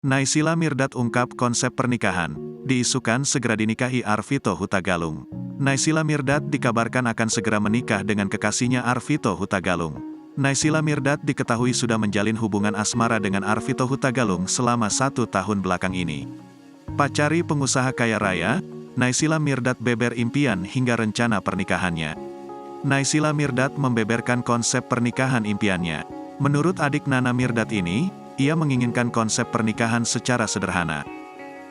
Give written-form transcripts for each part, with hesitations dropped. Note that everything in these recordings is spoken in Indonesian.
Naysila Mirdad ungkap konsep pernikahan, diisukan segera dinikahi Arvito Hutagalung. Naysila Mirdad dikabarkan akan segera menikah dengan kekasihnya Arvito Hutagalung. Naysila Mirdad diketahui sudah menjalin hubungan asmara dengan Arvito Hutagalung selama 1 tahun belakang ini. Pacari pengusaha kaya raya, Naysila Mirdad beber impian hingga rencana pernikahannya. Naysila Mirdad membeberkan konsep pernikahan impiannya. Menurut adik Nana Mirdad ini, ia menginginkan konsep pernikahan secara sederhana.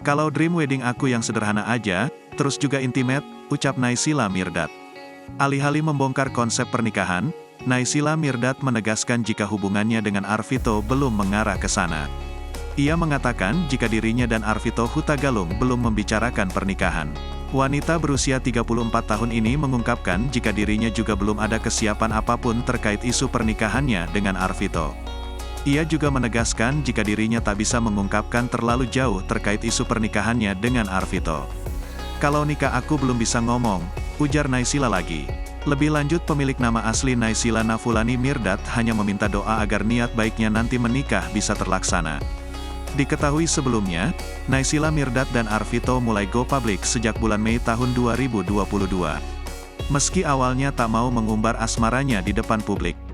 Kalau dream wedding aku yang sederhana aja, terus juga intimate, ucap Naysila Mirdad. Alih-alih membongkar konsep pernikahan, Naysila Mirdad menegaskan jika hubungannya dengan Arvito belum mengarah ke sana. Ia mengatakan jika dirinya dan Arvito Hutagalung belum membicarakan pernikahan. Wanita berusia 34 tahun ini mengungkapkan jika dirinya juga belum ada kesiapan apapun terkait isu pernikahannya dengan Arvito. Ia juga menegaskan jika dirinya tak bisa mengungkapkan terlalu jauh terkait isu pernikahannya dengan Arvito. Kalau nikah aku belum bisa ngomong, ujar Naysila lagi. Lebih lanjut pemilik nama asli Naysila Nafulani Mirdad hanya meminta doa agar niat baiknya nanti menikah bisa terlaksana. Diketahui sebelumnya, Naysila Mirdad dan Arvito mulai go public sejak bulan Mei tahun 2022. Meski awalnya tak mau mengumbar asmaranya di depan publik.